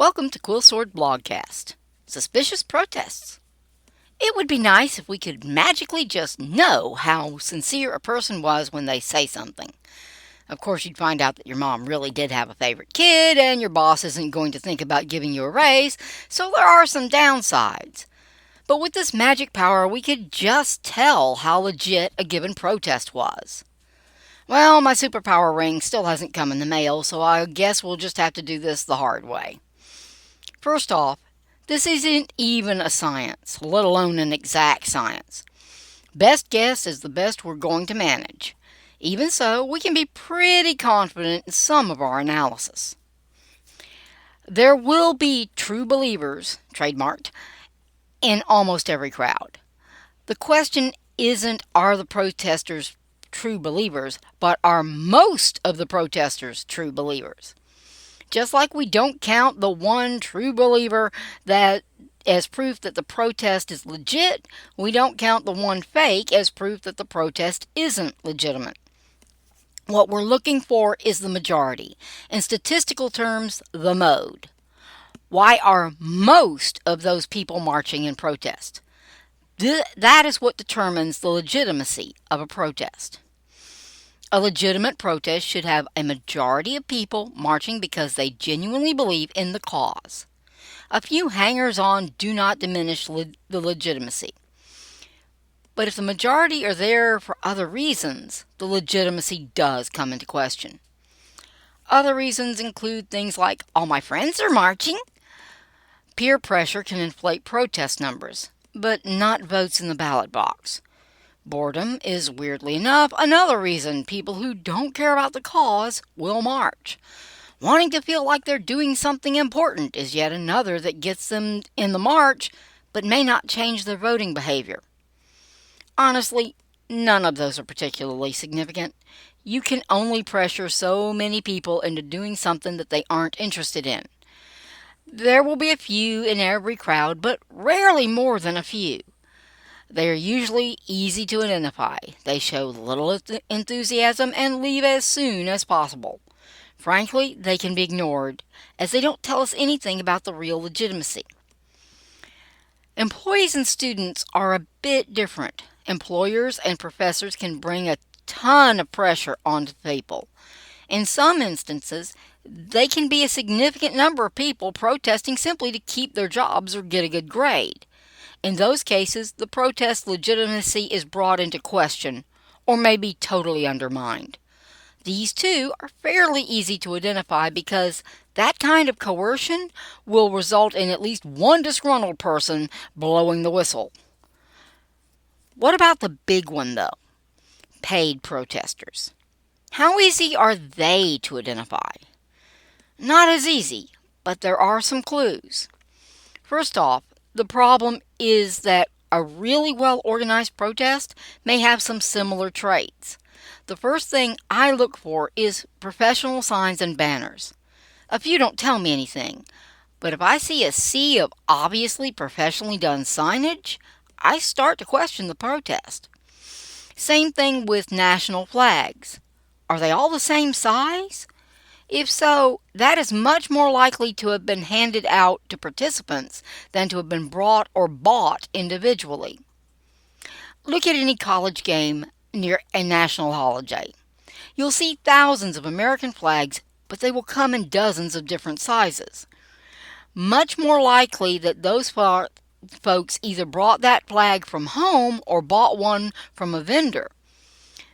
Welcome to Quill Sword Blogcast. Suspicious protests. It would be nice if we could magically just know how sincere a person was when they say something. Of course, you'd find out that your mom really did have a favorite kid and your boss isn't going to think about giving you a raise, so there are some downsides. But with this magic power, we could just tell how legit a given protest was. Well, my superpower ring still hasn't come in the mail, so I guess we'll just have to do this the hard way. First off, this isn't even a science, let alone an exact science. Best guess is the best we're going to manage. Even so, we can be pretty confident in some of our analysis. There will be true believers, trademarked, in almost every crowd. The question isn't are the protesters true believers, but are most of the protesters true believers? Just like we don't count the one true believer that as proof that the protest is legit, we don't count the one fake as proof that the protest isn't legitimate. What we're looking for is the majority. In statistical terms, the mode. Why are most of those people marching in protest? That is what determines the legitimacy of a protest. A legitimate protest should have a majority of people marching because they genuinely believe in the cause. A few hangers-on do not diminish the legitimacy. But if the majority are there for other reasons, the legitimacy does come into question. Other reasons include things like, all my friends are marching. Peer pressure can inflate protest numbers, but not votes in the ballot box. Boredom is, weirdly enough, another reason people who don't care about the cause will march. Wanting to feel like they're doing something important is yet another that gets them in the march, but may not change their voting behavior. Honestly, none of those are particularly significant. You can only pressure so many people into doing something that they aren't interested in. There will be a few in every crowd, but rarely more than a few. They are usually easy to identify. They show little enthusiasm and leave as soon as possible. Frankly, they can be ignored, as they don't tell us anything about the real legitimacy. Employees and students are a bit different. Employers and professors can bring a ton of pressure onto people. In some instances, they can be a significant number of people protesting simply to keep their jobs or get a good grade. In those cases, the protest legitimacy is brought into question, or may be totally undermined. These two are fairly easy to identify because that kind of coercion will result in at least one disgruntled person blowing the whistle. What about the big one, though? Paid protesters. How easy are they to identify? Not as easy, but there are some clues. First off, the problem is that a really well-organized protest may have some similar traits. The first thing I look for is professional signs and banners. A few don't tell me anything, but if I see a sea of obviously professionally done signage, I start to question the protest. Same thing with national flags. Are they all the same size? If so, that is much more likely to have been handed out to participants than to have been brought or bought individually. Look at any college game near a national holiday. You'll see thousands of American flags, but they will come in dozens of different sizes. Much more likely that those folks either brought that flag from home or bought one from a vendor.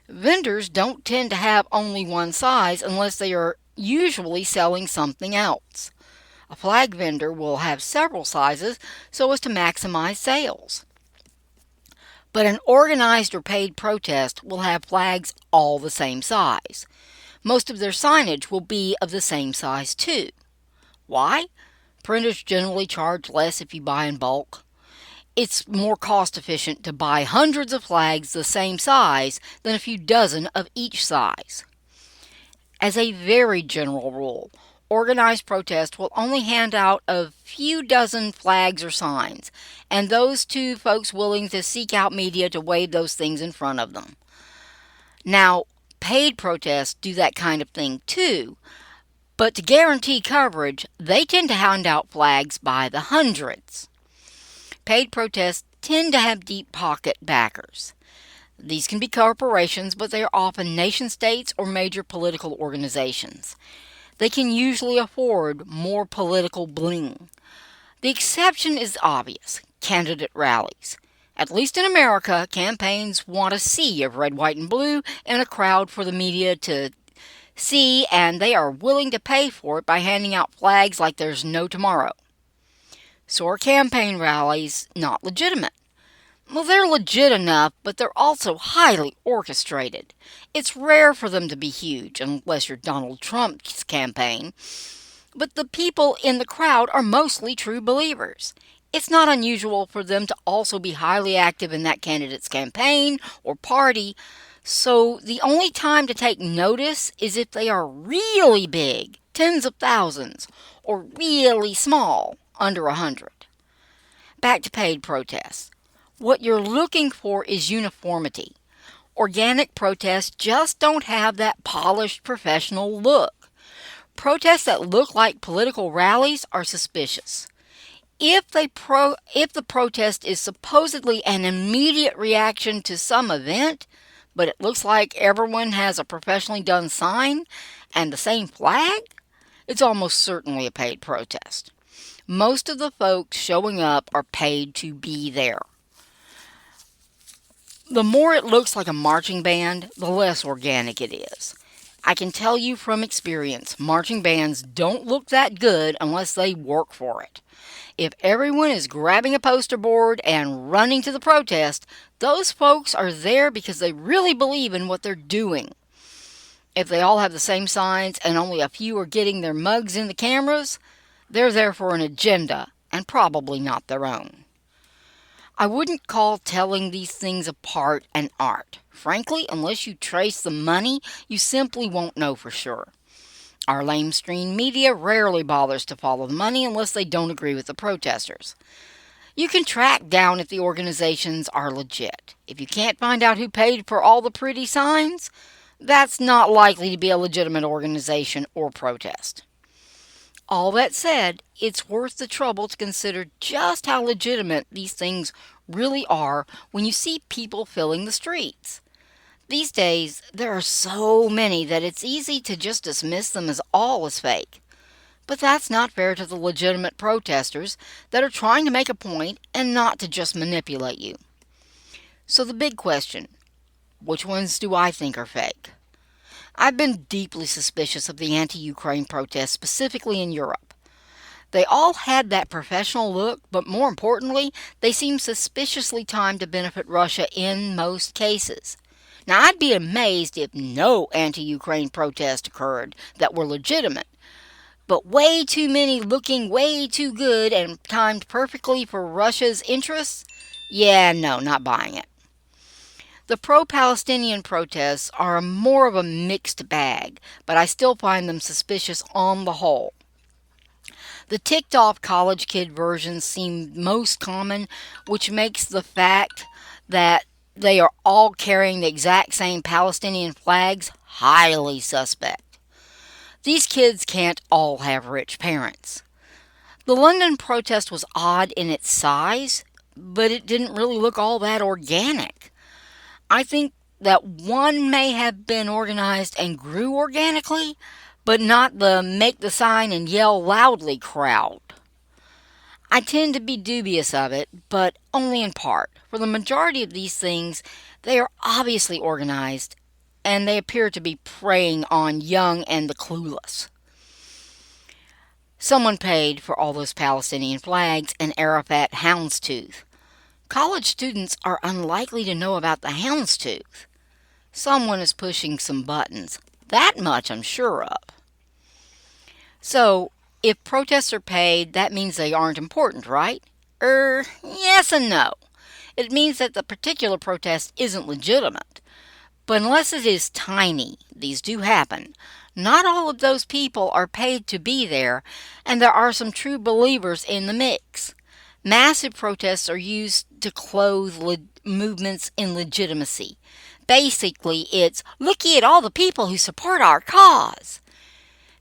Vendors don't tend to have only one size unless they are usually selling something else. A flag vendor will have several sizes so as to maximize sales. But an organized or paid protest will have flags all the same size. Most of their signage will be of the same size too. Why? Printers generally charge less if you buy in bulk. It's more cost efficient to buy hundreds of flags the same size than a few dozen of each size. As a very general rule, organized protest will only hand out a few dozen flags or signs, and those two folks willing to seek out media to wave those things in front of them. Now, paid protests do that kind of thing too, But to guarantee coverage, they tend to hand out flags by the hundreds. Paid protests tend to have deep pocket backers. These can be corporations, but they are often nation states or major political organizations. They can usually afford more political bling. The exception is obvious: candidate rallies. At least in America, campaigns want a sea of red, white, and blue and a crowd for the media to see, and they are willing to pay for it by handing out flags like there's no tomorrow. So are campaign rallies not legitimate? Well, they're legit enough, but they're also highly orchestrated. It's rare for them to be huge, unless you're Donald Trump's campaign, but the people in the crowd are mostly true believers. It's not unusual for them to also be highly active in that candidate's campaign or party, so the only time to take notice is if they are really big, tens of thousands, or really small, under 100. Back to paid protests. What you're looking for is uniformity. Organic protests just don't have that polished professional look. Protests that look like political rallies are suspicious. If the protest is supposedly an immediate reaction to some event, but it looks like everyone has a professionally done sign and the same flag, it's almost certainly a paid protest. Most of the folks showing up are paid to be there. The more it looks like a marching band, the less organic it is. I can tell you from experience, marching bands don't look that good unless they work for it. If everyone is grabbing a poster board and running to the protest, those folks are there because they really believe in what they're doing. If they all have the same signs and only a few are getting their mugs in the cameras, they're there for an agenda and probably not their own. I wouldn't call telling these things apart an art. Frankly, unless you trace the money, you simply won't know for sure. Our lamestream media rarely bothers to follow the money unless they don't agree with the protesters. You can track down if the organizations are legit. If you can't find out who paid for all the pretty signs, that's not likely to be a legitimate organization or protest. All that said, it's worth the trouble to consider just how legitimate these things really are when you see people filling the streets. These days, there are so many that it's easy to just dismiss them as all as fake. But that's not fair to the legitimate protesters that are trying to make a point and not to just manipulate you. So the big question, which ones do I think are fake? I've been deeply suspicious of the anti-Ukraine protests, specifically in Europe. They all had that professional look, but more importantly, they seemed suspiciously timed to benefit Russia in most cases. Now, I'd be amazed if no anti-Ukraine protests occurred that were legitimate, but way too many looking way too good and timed perfectly for Russia's interests? Yeah, no, not buying it. The pro-Palestinian protests are more of a mixed bag, but I still find them suspicious on the whole. The ticked-off college kid versions seem most common, which makes the fact that they are all carrying the exact same Palestinian flags highly suspect. These kids can't all have rich parents. The London protest was odd in its size, but it didn't really look all that organic. I think that one may have been organized and grew organically, but not the make the sign and yell loudly crowd. I tend to be dubious of it, but only in part. For the majority of these things, they are obviously organized, and they appear to be preying on young and the clueless. Someone paid for all those Palestinian flags and Arafat houndstooth. College students are unlikely to know about the houndstooth. Someone is pushing some buttons. That much I'm sure of. So, if protests are paid, that means they aren't important, right? Yes and no. It means that the particular protest isn't legitimate. But unless it is tiny, these do happen. Not all of those people are paid to be there, and there are some true believers in the mix. Massive protests are used to clothe movements in legitimacy. Basically, it's, looky at all the people who support our cause.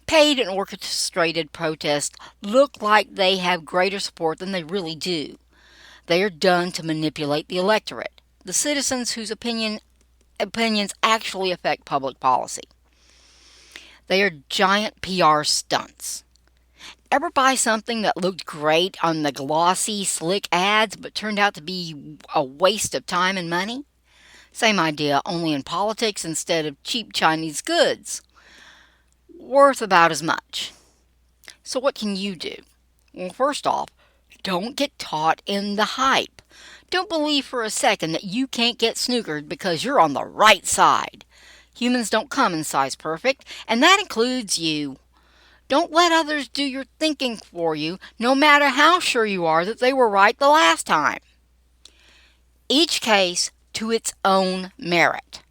Paid and orchestrated protests look like they have greater support than they really do. They are done to manipulate the electorate, the citizens whose opinions actually affect public policy. They are giant PR stunts. Ever buy something that looked great on the glossy, slick ads but turned out to be a waste of time and money? Same idea, only in politics instead of cheap Chinese goods. Worth about as much. So what can you do? Well, first off, don't get caught in the hype. Don't believe for a second that you can't get snookered because you're on the right side. Humans don't come in size perfect, and that includes you. Don't let others do your thinking for you, no matter how sure you are that they were right the last time. Each case to its own merit.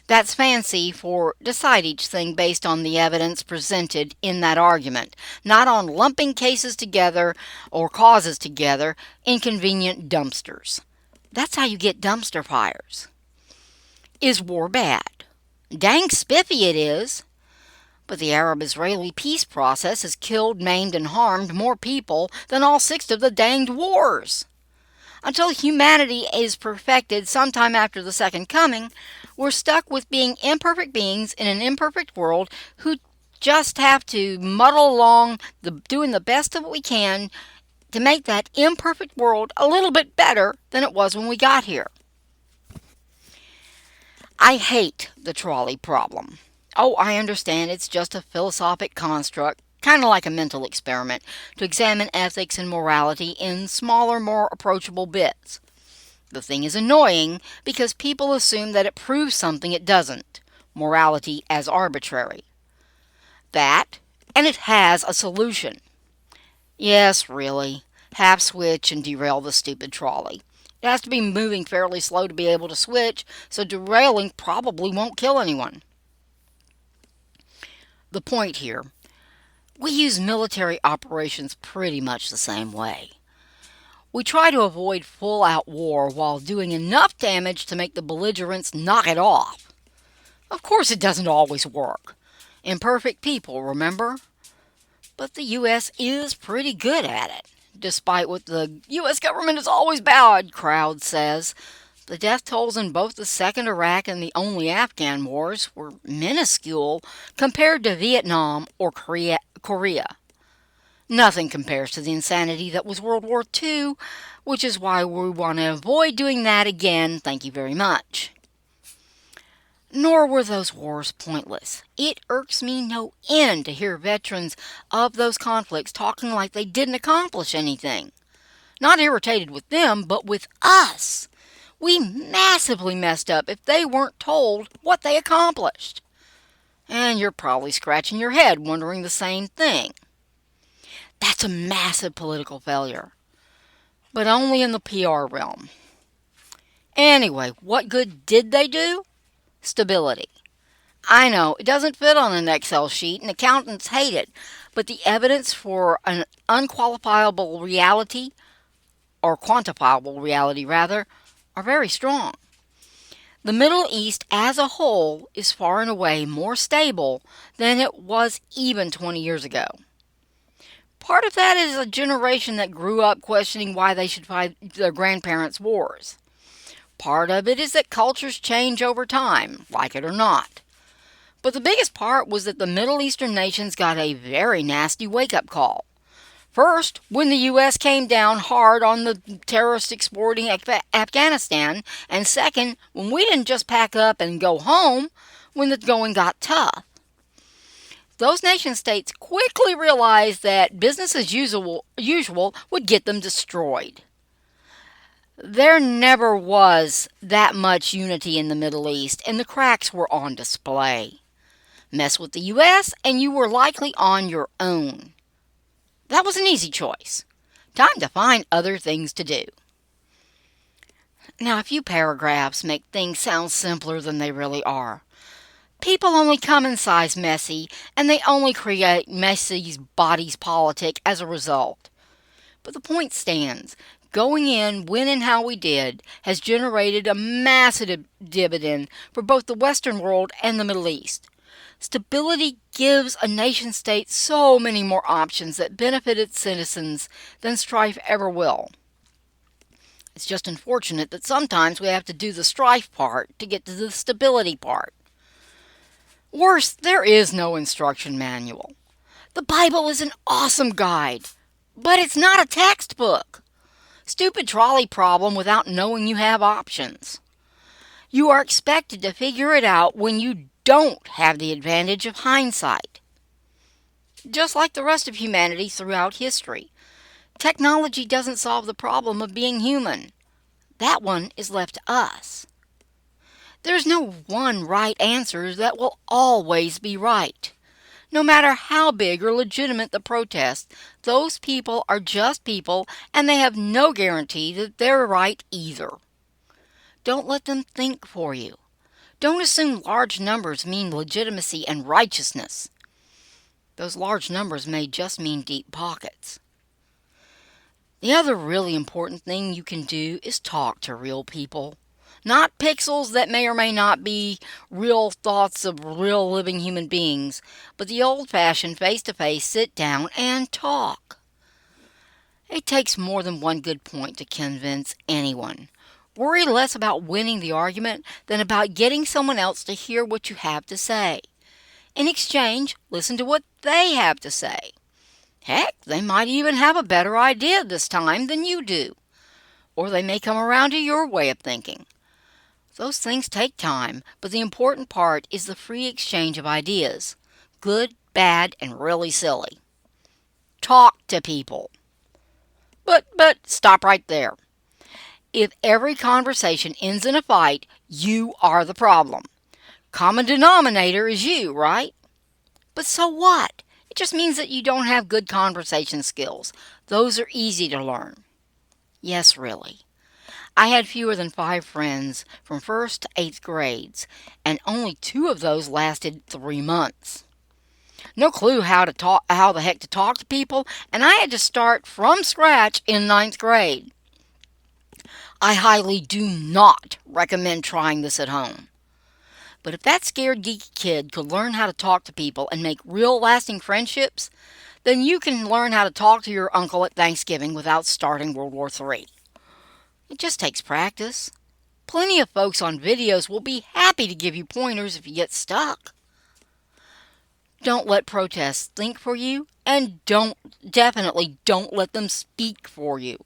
That's fancy for decide each thing based on the evidence presented in that argument, not on lumping cases together or causes together in convenient dumpsters. That's how you get dumpster fires. Is war bad? Dang spiffy it is. But the Arab-Israeli peace process has killed, maimed, and harmed more people than all 6 of the danged wars. Until humanity is perfected sometime after the second coming, we're stuck with being imperfect beings in an imperfect world who just have to muddle along, doing the best of what we can to make that imperfect world a little bit better than it was when we got here. I hate the trolley problem. Oh, I understand it's just a philosophic construct, kind of like a mental experiment, to examine ethics and morality in smaller, more approachable bits. The thing is annoying because people assume that it proves something it doesn't, morality as arbitrary. That, and it has a solution. Yes, really. Half switch and derail the stupid trolley. It has to be moving fairly slow to be able to switch, so derailing probably won't kill anyone. The point here, we use military operations pretty much the same way. We try to avoid full-out war while doing enough damage to make the belligerents knock it off. Of course it doesn't always work. Imperfect people, remember? But the U.S. is pretty good at it, despite what the U.S. government is always bad crowd says. The death tolls in both the second Iraq and the only Afghan wars were minuscule compared to Vietnam or Korea. Nothing compares to the insanity that was World War II, which is why we want to avoid doing that again, thank you very much. Nor were those wars pointless. It irks me no end to hear veterans of those conflicts talking like they didn't accomplish anything. Not irritated with them, but with us. We massively messed up if they weren't told what they accomplished. And you're probably scratching your head wondering the same thing. That's a massive political failure. But only in the PR realm. Anyway, what good did they do? Stability. I know, it doesn't fit on an Excel sheet and accountants hate it, but the evidence for an unqualifiable reality, or quantifiable reality rather, are very strong. The Middle East as a whole is far and away more stable than it was even 20 years ago. Part of that is a generation that grew up questioning why they should fight their grandparents' wars. Part of it is that cultures change over time, like it or not. But the biggest part was that the Middle Eastern nations got a very nasty wake-up call. First, when the U.S. came down hard on the terrorist exporting Afghanistan, and second, when we didn't just pack up and go home when the going got tough. Those nation-states quickly realized that business as usual would get them destroyed. There never was that much unity in the Middle East, and the cracks were on display. Mess with the U.S., and you were likely on your own. That was an easy choice. Time to find other things to do. Now, a few paragraphs make things sound simpler than they really are. People only come in size messy, and they only create messy bodies politic as a result. But the point stands. Going in, when and how we did, has generated a massive dividend for both the Western world and the Middle East. Stability gives a nation-state so many more options that benefit its citizens than strife ever will. It's just unfortunate that sometimes we have to do the strife part to get to the stability part. Worse, there is no instruction manual. The Bible is an awesome guide, but it's not a textbook. Stupid trolley problem without knowing you have options. You are expected to figure it out when you don't have the advantage of hindsight. Just like the rest of humanity throughout history, technology doesn't solve the problem of being human. That one is left to us. There's no one right answer that will always be right. No matter how big or legitimate the protest, those people are just people and they have no guarantee that they're right either. Don't let them think for you. Don't assume large numbers mean legitimacy and righteousness. Those large numbers may just mean deep pockets. The other really important thing you can do is talk to real people. Not pixels that may or may not be real thoughts of real living human beings, but the old-fashioned face-to-face sit down and talk. It takes more than one good point to convince anyone. Worry less about winning the argument than about getting someone else to hear what you have to say. In exchange, listen to what they have to say. Heck, they might even have a better idea this time than you do. Or they may come around to your way of thinking. Those things take time, but the important part is the free exchange of ideas. Good, bad, and really silly. Talk to people. But stop right there. If every conversation ends in a fight, you are the problem. Common denominator is you, right? But so what? It just means that you don't have good conversation skills. Those are easy to learn. Yes, really. I had fewer than 5 friends from 1st to 8th grades, and only 2 of those lasted 3 months. No clue how the heck to talk to people, and I had to start from scratch in 9th grade. I highly do not recommend trying this at home. But if that scared geeky kid could learn how to talk to people and make real lasting friendships, then you can learn how to talk to your uncle at Thanksgiving without starting World War III. It just takes practice. Plenty of folks on videos will be happy to give you pointers if you get stuck. Don't let protests think for you, and definitely don't let them speak for you.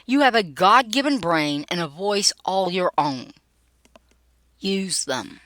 You have a God-given brain and a voice all your own. Use them.